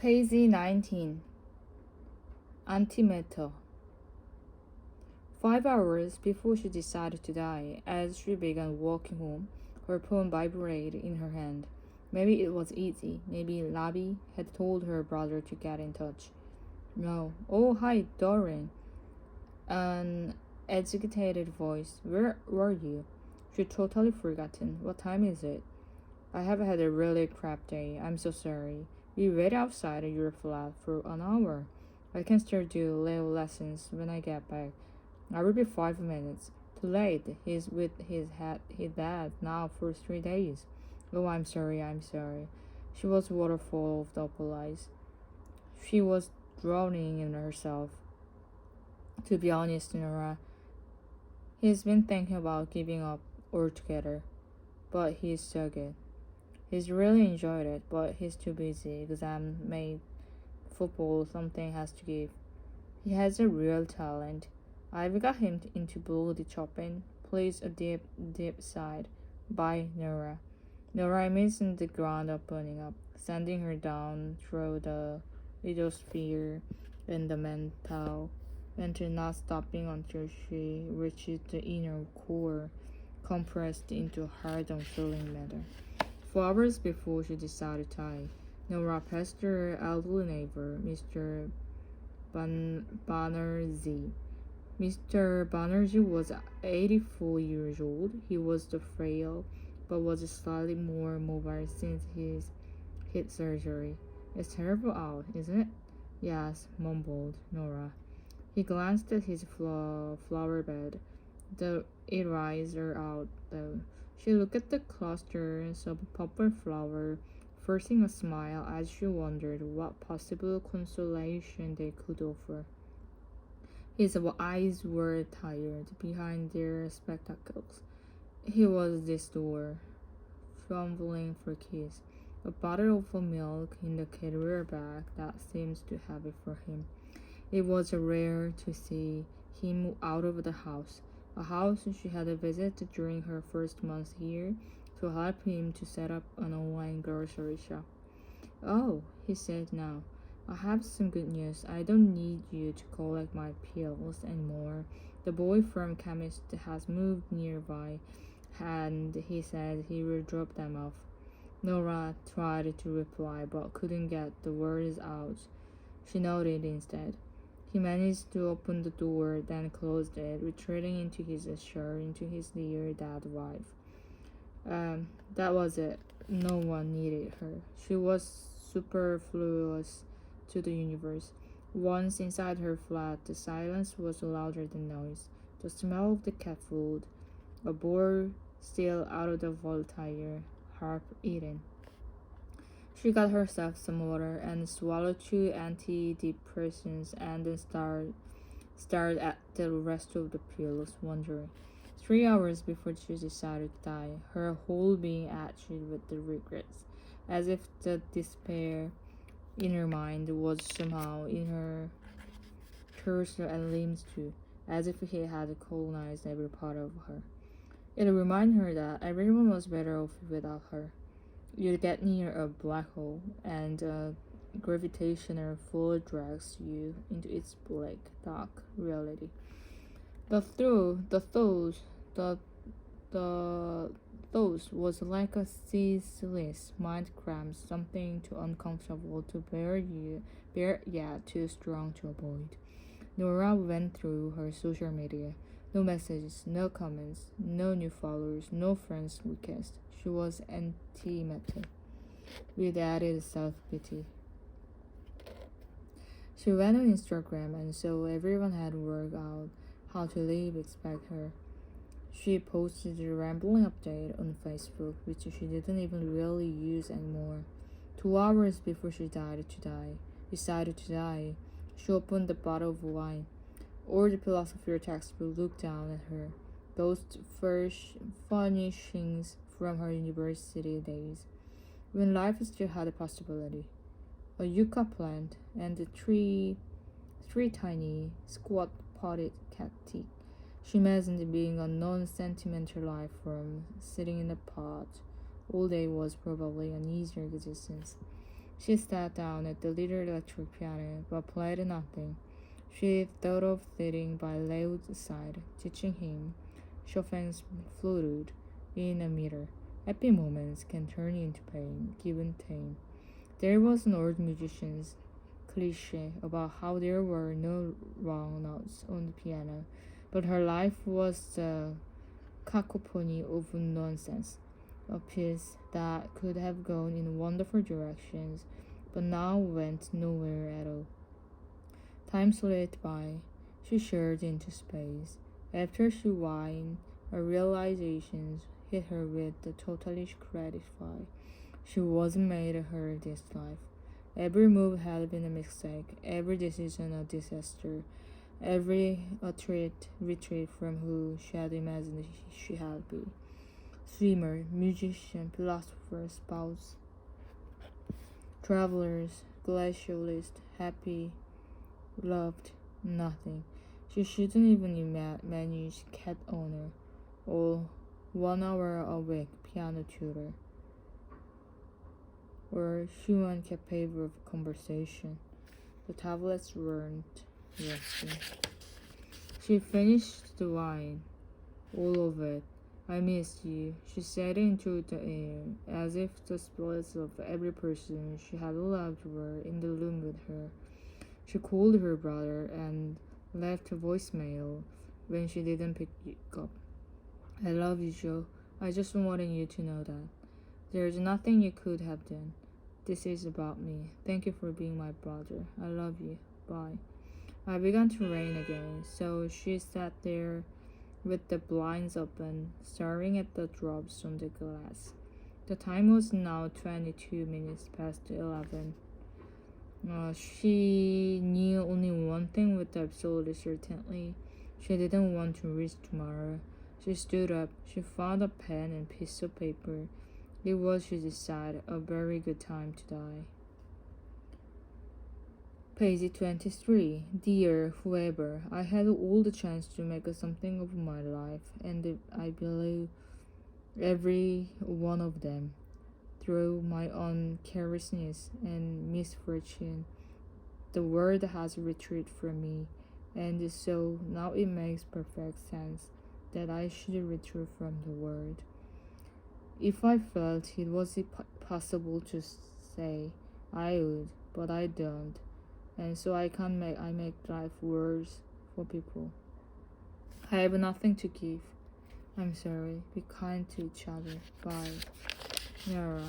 p19 antimatter. 5 hours before she decided to die, as she began walking home, her phone vibrated in her hand. Maybe it was easy. Maybe Labby had told her brother to get in touch. No. Oh, hi, Dorian. An agitated voice. Where were you? She'd totally forgotten. What time is it? I have had a really crap day. I'm so sorry. We waited outside your flat for an hour. I can start do little lessons when I get back. I will be 5 minutes. Too late. He's with his dad now for 3 days. Oh, I'm sorry. She was waterful of double eyes. She was drowning in herself. To be honest, Nora, he's been thinking about giving up altogether. But he's so good. He's really enjoyed it, but he's too busy. Exam made football, something has to give. He has a real talent. I've got him into bloody chopping. Please, a deep sigh. Bye, Nora. Nora imagines the ground opening up, sending her down through the lithosphere and the mental, not stopping until she reaches the inner core, compressed into hard, unfeeling matter. 4 hours before she decided to die, Nora passed her elderly neighbor, Mr. Banerjee. Mr. Banerjee was 84 years old. He was frail, but was slightly more mobile since his hip surgery. It's terrible out, isn't it? Yes, mumbled Nora. He glanced at his flower bed. It raised her out, though. She looked at the clusters of purple flower, forcing a smile as she wondered what possible consolation they could offer. His eyes were tired behind their spectacles. He was this door, fumbling for keys. A bottle of milk in the carrier bag that seems too heavy for him. It was rare to see him out of the house, a house she had visited during her first month here to help him to set up an online grocery shop. Oh, he said now. I have some good news. I don't need you to collect my pills anymore. The boy from chemist has moved nearby, and he said he will drop them off. Nora tried to reply but couldn't get the words out. She nodded instead. He managed to open the door, then closed it, retreating into his chair, into his dear dead wife. That was it. No one needed her. She was superfluous to the universe. Once inside her flat, the silence was louder than noise. The smell of the cat food, a boar still out of the volatile, half eaten. She got herself some water and swallowed 2 antidepressants and then stared at the rest of the pills, wondering. 3 hours before she decided to die, her whole being etched with the regrets, as if the despair in her mind was somehow in her torso and limbs too, as if he had colonized every part of her. It reminded her that everyone was better off without her. You get near a black hole, and gravitational force drags you into its black, dark reality. The thought was like a ceaseless mind cramp, something too uncomfortable to bear yet too strong to avoid. Nora went through her social media. No messages, no comments, no new followers, no friends requests. She was anti-meta, with added self-pity. She went on Instagram and saw everyone had worked out how to live expect her. She posted a rambling update on Facebook, which she didn't even really use anymore. 2 hours before she decided to die, she opened the bottle of wine. Or the philosophy textbook looked down at her. Those first furnishings from her university days, when life still had a possibility. A yucca plant and three tiny, squat potted cacti. She imagined being a non-sentimental life form, sitting in a pot all day was probably an easier existence. She sat down at the little electric piano, but played nothing. She thought of sitting by Leo's side, teaching him Chopin's Fluid in a meter. Happy moments can turn into pain, given time. There was an old musician's cliche about how there were no wrong notes on the piano, but her life was a cacophony of nonsense, a piece that could have gone in wonderful directions, but now went nowhere at all. Time slipped by. She sheared into space. After she whined, a realization hit her with the totally gratified. She wasn't made her this life. Every move had been a mistake, every decision a disaster, every retreat from who she had imagined she had been. Swimmer, musician, philosopher, spouse, travelers, glacialist, happy, loved, nothing. She shouldn't even manage cat owner or 1 hour a week piano tutor or human capable of conversation. The tablets weren't resting. She finished the wine, all of it. I missed you, she said into the air, as if the spirits of every person she had loved were in the room with her. She called her brother and left a voicemail when she didn't pick up. I love you, Joe. I just wanted you to know that. There's nothing you could have done. This is about me. Thank you for being my brother. I love you. Bye. I began to rain again, so she sat there with the blinds open, staring at the drops on the glass. The time was now 22 minutes past 11. She knew only one thing with absolute certainty. She didn't want to risk tomorrow. She stood up. She found a pen and piece of paper. It was, she decided, a very good time to die. Page 23. Dear whoever, I had all the chance to make something of my life, and I believe every one of them. Through my own carelessness and misfortune, the world has retreated from me, and so now it makes perfect sense that I should retreat from the world. If I felt it was possible to say, I would, but I don't, and so I make life worse for people. I have nothing to give. I'm sorry. Be kind to each other. Bye. Yara.